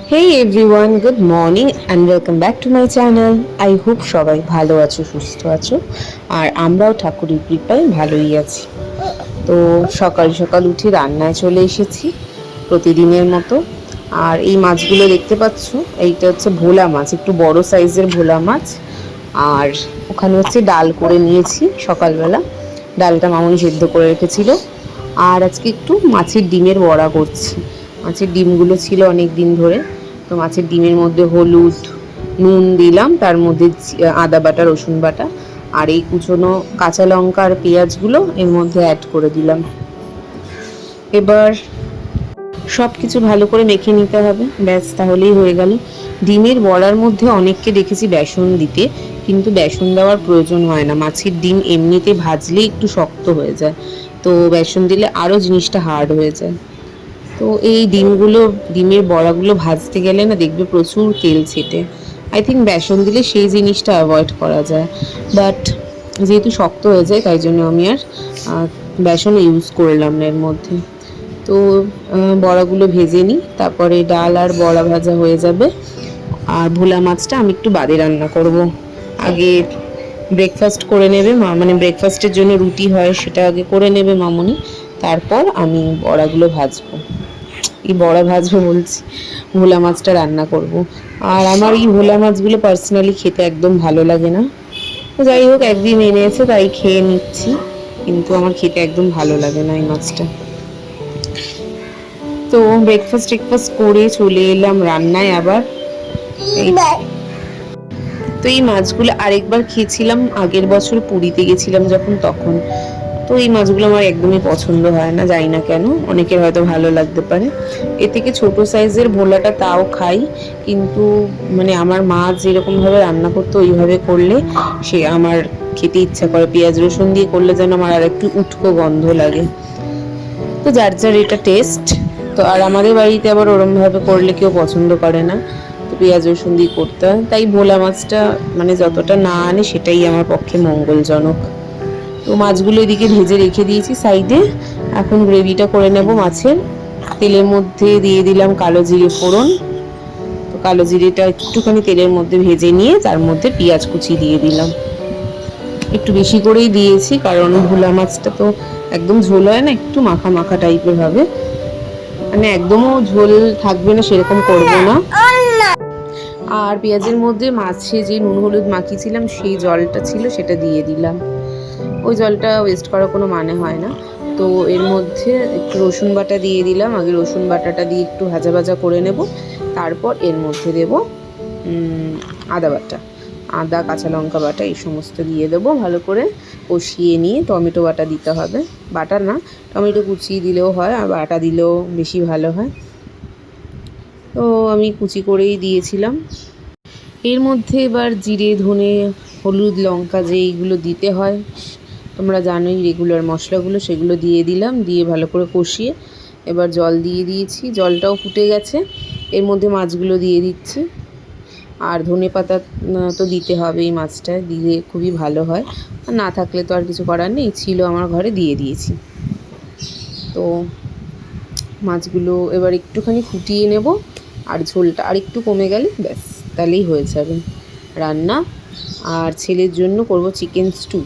Hey everyone, good morning and welcome back to my channel. I hope সবাই ভালো আছো, সুস্থ আছো আর আমরাও ঠাকুরের কৃপায় ভালোই আছি। তো সকাল সকাল উঠে রান্নায় চলে এসেছি প্রতিদিনের মতো। আর এই মাছগুলো দেখতে পাচ্ছ, এইটা হচ্ছে ভোলা মাছ, একটু বড় সাইজের ভোলা মাছ। আর ওখানে হচ্ছে ডাল করে নিয়েছি সকালবেলা, ডালটা মামুনি সেদ্ধ করে রেখেছিল। আর আজকে একটু মাছের ডিমের বড়া করছি। মাছের ডিমগুলো ছিল অনেক দিন ধরে, তো মাছের ডিমের মধ্যে হলুদ নুন দিলাম, তার মধ্যে আদা বাটা রসুন বাটা আর এই কুচনো কাঁচা লঙ্কা আর পেঁয়াজগুলো এর মধ্যে অ্যাড করে দিলাম। এবার সব কিছু ভালো করে মেখে নিতে হবে, ব্যাস তাহলেই হয়ে গেল। ডিমের বড়ার মধ্যে অনেককে দেখেছি বেসন দিতে, কিন্তু বেসন দেওয়ার প্রয়োজন হয় না। মাছের ডিম এমনিতে ভাজলে একটু শক্ত হয়ে যায়, তো বেসন দিলে আরও জিনিসটা হার্ড হয়ে যায়। তো এই ডিমের বড়াগুলো ভাজতে গেলে না দেখবে প্রচুর তেল ছেটে। আই থিঙ্ক বেসন দিলে সেই জিনিসটা অ্যাভয়েড করা যায়, বাট যেহেতু শক্ত হয়ে যায় তাই জন্য আমি আর বেসন ইউজ করলাম না এর মধ্যে। তো বড়াগুলো ভেজে নিই, তারপরে ডাল আর বড়া ভাজা হয়ে যাবে। আর ভোলা মাছটা আমি একটু বাদে রান্না করব। আগে ব্রেকফাস্ট করে নেবে মা, মানে ব্রেকফাস্টের জন্য রুটি হয় সেটা আগে করে নেবে মামুনি, তারপর আমি বড়াগুলো ভাজবো। এই বড়া ভাজবো বলছি, ভোলা মাছটা রান্না করব। আর আমার এই ভোলা মাছগুলো পার্সোনালি খেতে একদম ভালো লাগে না। তো যাই হোক, একদিন এনেছে তাই খেয়ে নিচ্ছি, কিন্তু আমার খেতে একদম ভালো লাগে না এই মাছটা। তো ব্রেকফাস্ট করে চলে এলাম রান্নায় আবার। এই তো এই মাছগুলো আরেকবার খেয়েছিলাম আগের বছর, পুরীতে গেছিলাম যখন, তখন। তো এই মাছগুলো আমার একদমই পছন্দ হয় না, জানি না কেন, অনেকের হয়তো ভালো লাগতে পারে। এর থেকে ছোট সাইজের ভোলাটা তাও খাই, কিন্তু মানে আমার মা যেরকমভাবে রান্না করতো ওইভাবে করলে সে আমার খেতে ইচ্ছা করে। পেঁয়াজ রসুন দিয়ে করলে যেন আমার আর একটু উটকো গন্ধ লাগে। তো যার যার এটা টেস্ট। তো আর আমাদের বাড়িতে আবার ওরমভাবে করলে কেউ পছন্দ করে না, তো পেঁয়াজ রসুন দিয়ে করতে হয়। তাই ভোলা মাছটা মানে যতটা না আনে সেটাই আমার পক্ষে মঙ্গলজনক। তো মাছগুলো এদিকে ভেজে রেখে দিয়েছি সাইডে। এখন গ্রেভিটা করে নেব মাছের। তেলের মধ্যে দিয়ে দিলাম কালো জিরে ফোড়ন। তো কালো জিরেটা একটুখানি তেলের মধ্যে ভেজে নিয়ে তার মধ্যে পেঁয়াজ কুচি দিয়ে দিলাম। একটু বেশি করেই দিয়েছি, কারণ ভোলা মাছটা তো একদম ঝোল হয় না, একটু মাখা মাখা টাইপের হবে, মানে একদমও ঝোল থাকবে না সেরকম করবো না। আর পেঁয়াজের মধ্যে মাছে যে নুন হলুদ মাখিয়েছিলাম সেই জলটা ছিল সেটা দিয়ে দিলাম। ওই জলটা ওয়েস্ট করার কোনো মানে হয় না। তো এর মধ্যে একটু রসুন বাটা দিয়ে দিলাম, আগে রসুন বাটাটা দিয়ে একটু ভাজা ভাজা করে নেব, তারপর এর মধ্যে দেব আদা বাটা, আদা কাঁচা লঙ্কা বাটা এই সমস্ত দিয়ে দেবো। ভালো করে কষিয়ে নিয়ে টমেটো বাটা দিতে হবে, বাটা না টমেটো কুচিয়ে দিলেও হয়, আর বাটা দিলেও বেশি ভালো হয়। তো আমি কুচি করেই দিয়েছিলাম। এর মধ্যে এবার জিরে ধনে হলুদ লঙ্কা যে এইগুলো দিতে হয়, তোমরা জানোই রেগুলার মশলাগুলো, সেগুলো দিয়ে দিলাম, দিয়ে ভালো করে কষিয়ে এবার জল দিয়ে দিয়েছি। জলটাও ফুটে গেছে, এর মধ্যে মাছগুলো দিয়ে দিচ্ছি। আর ধনে পাতা তো দিতে হবে, এই মাছটায় দিলে খুবই ভালো হয়, আর না থাকলে তো আর কিছু করার নেই, ছিল আমার ঘরে দিয়ে দিয়েছি। তো মাছগুলো এবার একটুখানি ফুটিয়ে নেব, আর ঝোলটা আর একটু কমে গেলে ব্যাস তাহলেই হয়ে যাবে রান্না। আর ছেলের জন্য করব চিকেন স্টু।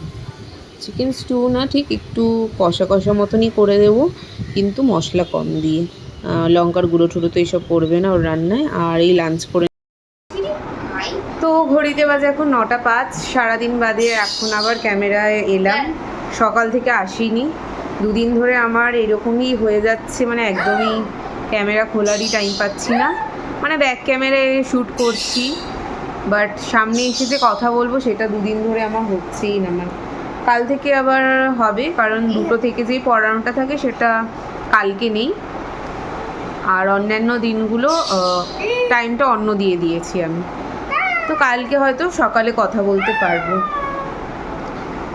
চিকেন স্টু না, ঠিক একটু কষা কষা মতনই করে দেবো, কিন্তু মশলা কম দিয়ে। লঙ্কার গুঁড়ো টুড়ো তো এইসব পড়বে না ওর রান্নায়। আর এই লাঞ্চ করে তো ঘড়িতে বাজে এখন 9টা 5, সারাদিন বাদে এখন আবার ক্যামেরায় এলাম। সকাল থেকে আসিনি, দুদিন ধরে আমার এরকমই হয়ে যাচ্ছে, মানে একদমই ক্যামেরা খোলারই টাইম পাচ্ছি না। মানে ব্যাক ক্যামেরায় শ্যুট করছি, বাট সামনে এসে যে কথা বলবো সেটা দুদিন ধরে আমার হচ্ছেই না। মানে কাল থেকে আবার হবে, কারণ 2টো থেকে যেই পড়ানোটা থাকে সেটা কালকে নেই, আর অন্যান্য দিনগুলো টাইমটা অন্য দিয়ে দিয়েছি আমি। তো কালকে হয়তো সকালে কথা বলতে পারবো।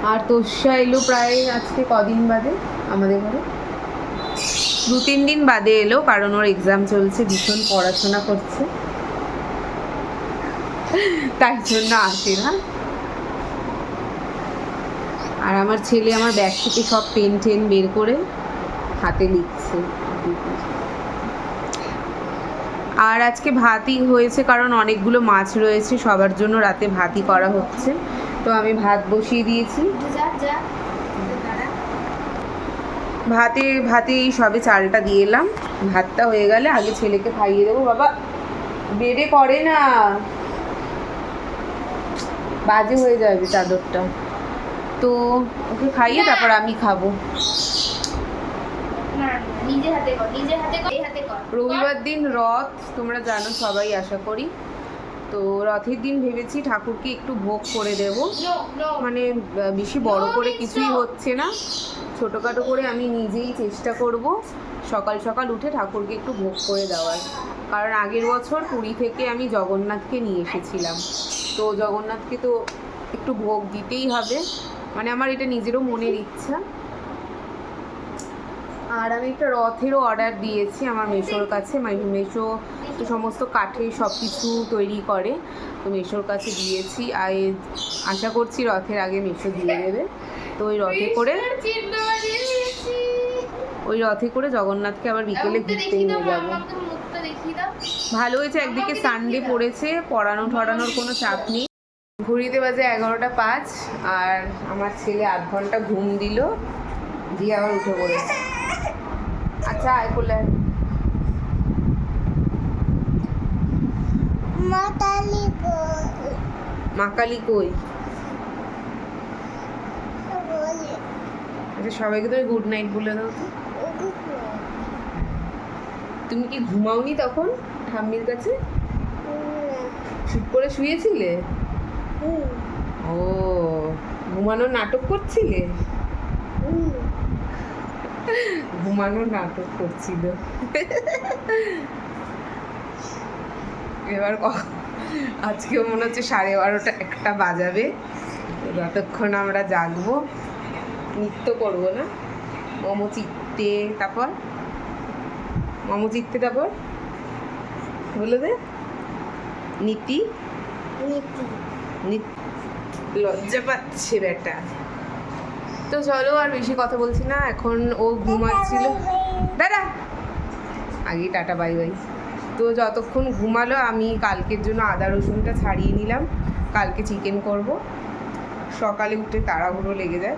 আর তোষা এলো প্রায় আজকে কদিন বাদে আমাদের ঘরে, 2-3 দিন বাদে এলো, কারণ ওর এক্সাম চলছে, ভীষণ পড়াশোনা করছে, তাই জন্য আসে না। আর আমার ছেলে আমার ব্যাগ থেকে সব পেন টেন বের করে হাতে লিখছে। আর আজকে ভাতই হয়েছে, কারণ অনেকগুলো মাছ রয়েছে, সবার জন্য রাতে ভাতই করা হচ্ছে। তো আমি ভাত বসিয়ে দিয়েছি। ভাতে এই সবে চালটা দিয়ে এলাম। ভাতটা হয়ে গেলে আগে ছেলেকে খাইয়ে দেবো। বাবা বেড়ে করে না, বাজে হয়ে যাবে চাদরটা। তো ওকে খাইয়ে তারপর আমি খাবো। রবিবার দিন রথ, তোমরা জানো সবাই আশা করি। তো রথের দিন ভেবেছি ঠাকুরকে একটু ভোগ করে দেব। মানে বেশি বড় করে কিছুই হচ্ছে না, ছোটোখাটো করে আমি নিজেই চেষ্টা করব সকাল সকাল উঠে ঠাকুরকে একটু ভোগ করে দেওয়ার। কারণ আগের বছর পুরী থেকে আমি জগন্নাথকে নিয়ে এসেছিলাম, তো জগন্নাথকে তো একটু ভোগ দিতেই হবে, মানে আমার এটা নিজেরও মনের ইচ্ছা। আর আমি একটা রথেরও অর্ডার দিয়েছি আমার মেশোর কাছে। মেশো তো সমস্ত কাঠের সব কিছু তৈরি করে, তো মেশোর কাছে দিয়েছি। আর আশা করছি রথের আগে মেশো দিয়ে দেবে। তো ওই রথে করে জগন্নাথকে আবার বিকেলে ঘুরতে নিয়ে যাবো। ভালো হয়েছে, একদিকে সানডে পড়েছে, পড়ানো ঠড়ানোর কোনো চাপ নেই। ঘড়িতে বাজে 11টা 5, আর আমার ছেলে আধ ঘন্টা ঘুম দিল, দিয়ে আবার উঠে পড়েছে। আচ্ছা আয় করলে মা কালী কই? আচ্ছা সবাইকে তুমি গুড নাইট বলে দাও তো। তুমি কি ঘুমাওনি তখন ঠাম্মির কাছে? চুপ করে শুয়েছিলে? ও, ঘুমানোর নাটক করছিলে? ঘুমানোর নাটক করছিল। এবার আজকেও মনে হচ্ছে 12:30-1টা বাজাবে, যতক্ষণ আমরা জাগবো। নৃত্য করবো না, মোমো চিত্তে, তারপর বলে দে নীতি। লজ্জা পাচ্ছে বেটা। তো চলো আর বেশি কথা বলছি না, এখন ও ঘুমাচ্ছিল। দাদা আগে টাটা বাই বাই। তো যতক্ষণ ঘুমালো আমি কালকের জন্য আদা রসুনটা ছাড়িয়ে নিলাম, কালকে চিকেন করব। সকালে উঠে তাড়াহুড়ো লেগে যায়,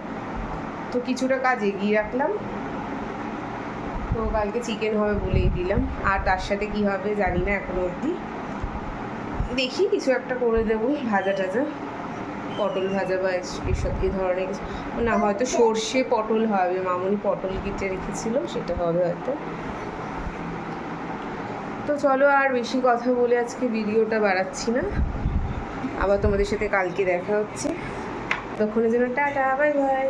তো কিছুটা কাজ এগিয়ে রাখলাম। তো কালকে চিকেন হবে বলেই দিলাম, আর তার সাথে কি হবে জানি না এখনো অবধি। দেখি কিছু একটা করে দেবো, ভাজা টাজা, পটল ভাজা বা এসব এই ধরনের কিছু, না হয়তো সর্ষে পটল হবে, মামুনি পটল কেটে রেখেছিল, সেটা হবে হয়তো। তো চলো আর বেশি কথা বলে আজকে ভিডিওটা বাড়াচ্ছি না, আবার তোমাদের সাথে কালকে দেখা হচ্ছে। ততক্ষণের জন্য টাটা বাই বাই।